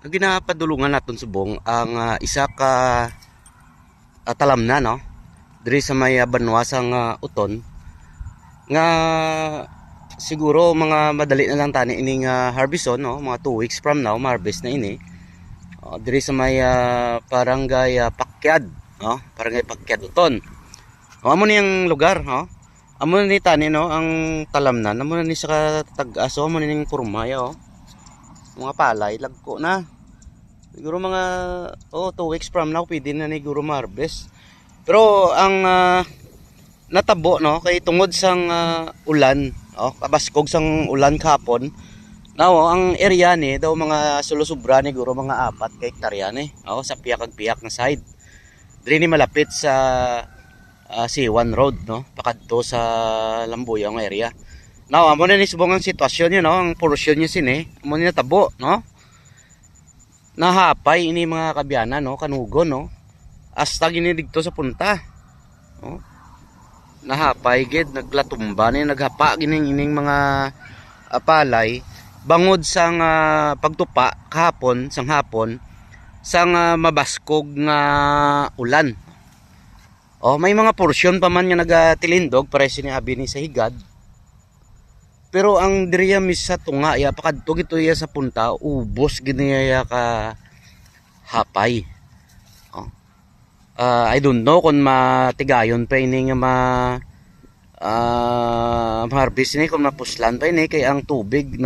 Ginapadulungan naton subong ang isa ka talamnan no diri sa may banwa sang uton nga siguro mga madali na lang tani ining harveston no, mga 2 weeks from now ma-harvest na ini. Diri sa may barangay Pakyad no, barangay Pakyad uton. Amo ni ang lugar no. Amo ni tani no ang talamnan, amo ni sa tag-aso, amo ni ning kurmaya oh. Mga palay lagko na. Siguro mga 2 weeks from now pwede na ni guro ma-harvest. Pero ang natabo no kay tungod sang ulan, kabaskog sang ulan kahapon. Now, ang area ni daw mga sulusubra ni guro mga 4 ka hektarya ni. Sa piyak ag piyak na side. Diri ni malapit sa C1 Road no, pakadto sa Lambuyong area. Now, amo na ni subong ang sitwasyon niyo no, ang porosyon niya sini, amo ni natabo no. Nahapay ini mga kabyanan no, kanugon no. Hasta gini digto sa punta. No? Nahapay gid naglatumba ni naghapa gining ining mga palay bangod sang pagtupa kahapon sang hapon sang mabaskog nga ulan. May mga porsyon pa man nga nagatilindog para ni abi ni sa higad. Pero ang diriya misa tunga ya pakadto gito ya sa punta ubos giniya ka hapay. I don't know kung matigayon pa ini nga harvest ni kung mapuslan pa ini kay ang tubig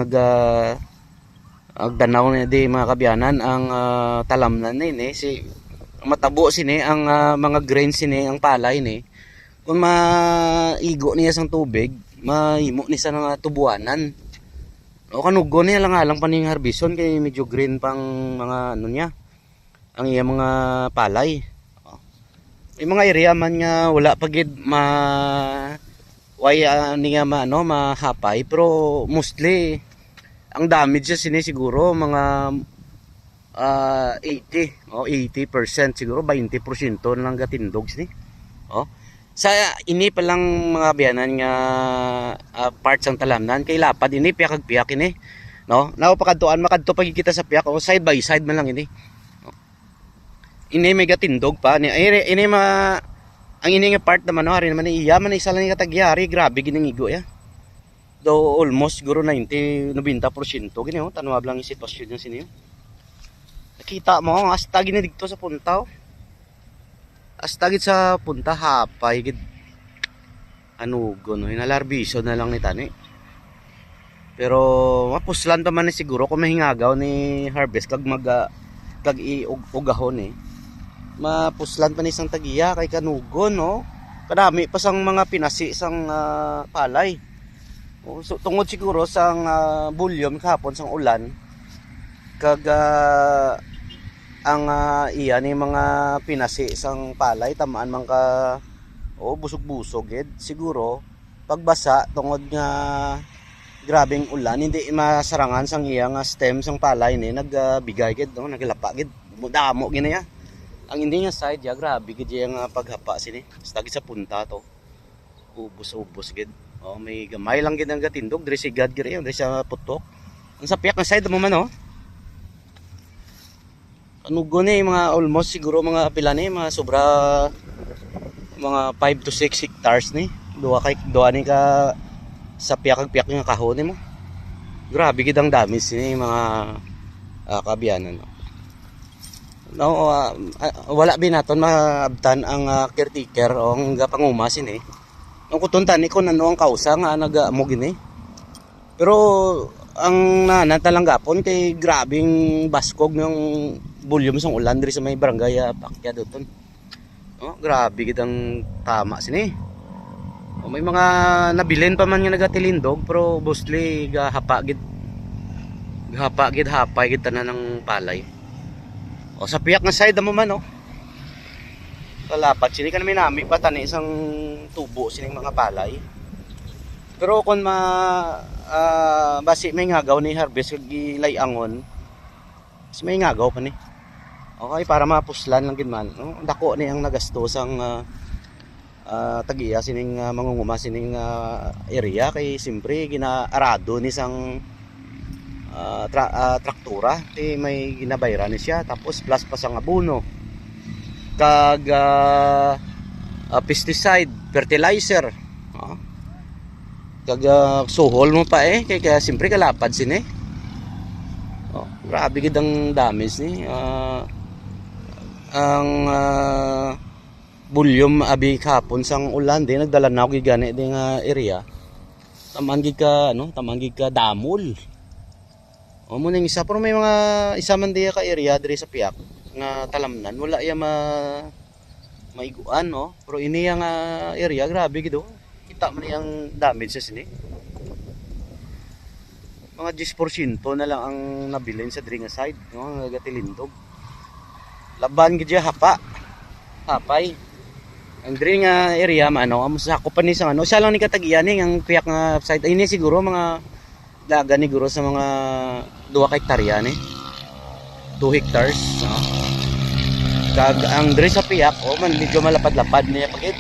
agdanaw ni di mga kabyanan ang talamnan ni si matabo sini ang mga grains sini ang palay ni kung maigo niya sang tubig mahimo ni sa nga tubuanan kanugo niya lang paning harveston kay medyo green pang mga ano niya ang iya mga palay. Yung mga area man nga wala pagid niya mahapay pero mostly ang damage siya sini siguro mga 80% siguro 20% lang gatindog sini. Sa ini pa lang mga biyanan nga parts ang talamnan kay lapad ini piyak ag piyak ini no. Now pakadtuan makadto pag kita sa piyak side by side man lang ini. Ini may gatindog pa ni ini ang ini nga part naman hari naman iya man isa lang nga tagyari grabe gining igo ya. Do almost siguro 90% gini tanwab lang yung sitwasyon niya sini. Nakita mo ang hasta gini dito sa punta hasta gid sa punta hapay gid anugo no inalarbiso na lang ni tani. Pero mapuslan pa man ni siguro kung mahingagaw ni harvest kag kag iugahon mapuslan pa ni isang tagiya kay kanugon no. Kadami pa sang mga pinasi sang palay. So, tungod siguro sang volume kahapon sang ulan kag ang iya ni mga pinasi sang palay tamaan man ka busog-busog gid siguro pagbasa tungod nga grabing ulan hindi masarangan sang iya nga stem sang palay ni nagbigay gid no naglapa gid damo gini ya. Ang hindi nga side ya grabe gid yang paghapa sini basta gid sa punta to ubos gid. May gamay lang gid ang gatindog diri sigad gid diri sa putok ang sa piyak nga side mo man anugo ni mga almost siguro mga pila ni mga sobra mga 5 to 6 hectares ni duha ni ka sa piyak nga kahon ni mo grabe gid ang dami sini mga kabiyanan no. Wala binaton maabtan ang caretaker o ang pangumasin ang kutuntan ni kung ano ang kausa nga nagaamo gini. Pero ang natalang gapon kay grabing baskog ng volume sang ulan diri sa may barangay Pakyad uton. Grabe gid ang tama sini. May mga nabilin pa man nga nagatilindog pero mostly hapay gid tanan ng palay. Sa piyak nga side mo man kalapat sini kan may nami pa tani isang tubo sining mga palay. Pero kung basi may ngagaw ni harvest kag gilayangon may ngagaw pa ni. Okay para mapuslan lang gid man dako ni ang nagastos ang tagiya sining mangunguma sining area kay simpre ginaarado ni sang traktura ti may ginabayran ni siya, tapos plus pa sang abono kag pesticide, fertilizer, kag suhol mo pa kaya siyempre kalapad sini. Grabe gid ang damage ni ang bulyom abi kapon sang ulan din nagdala na og gani ding area. Taman gid ka damol. Mo ning isa pero may mga isa man diya ka area diri sa Piak nga talamnan wala ya maiguan pero ini yang area grabe gid kita man yang damage sa sini. Mga 10% na lang ang nabilin sa diri nga side nga gatilindog. Laban gid hapay. Ang diri nga area amo sakop pa ni sa siya lang ni katagian ang Piak nga side ini siguro mga daga ni guro sa mga 2 hektarya ni 2 hectares kag ang diri sa Piak man medyo malapad-lapad niya pagit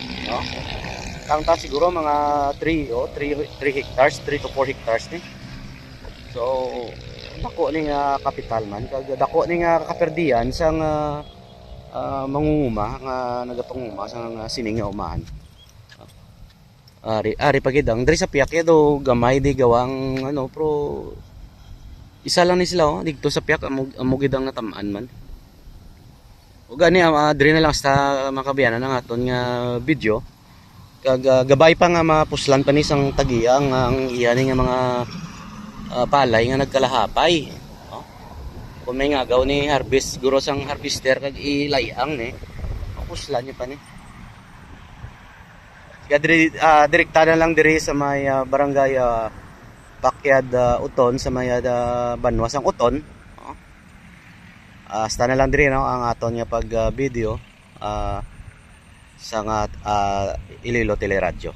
ang ta siguro mga 3 hectares 3 to 4 hectares ni. So dako ni nga kapital man kag dako ni nga kaperdian sang mangunguma nga nagatunguma sang sining nga umahan. Ari pagidang diri sa Piak do gamay di gawang pero isa lang ni sila dito sa Piak amugidang natamaan man. O gani diri na lang sa makabiyanan ng aton nga video. Kag gabay pa nga mapuslan pa ni sang tagiyang ang iyani nga mga palay nga nagkalahapay. Kung may ngagaw ni harvest guro sang harvester kag ilayang ni mapuslan niya pa ni. Kaya direkta na lang diri sa may barangay Bakyad Uton sa may Banwas ang Uton. Hasta na lang diri ang aton nga pag video sa Iloilo Teleradyo.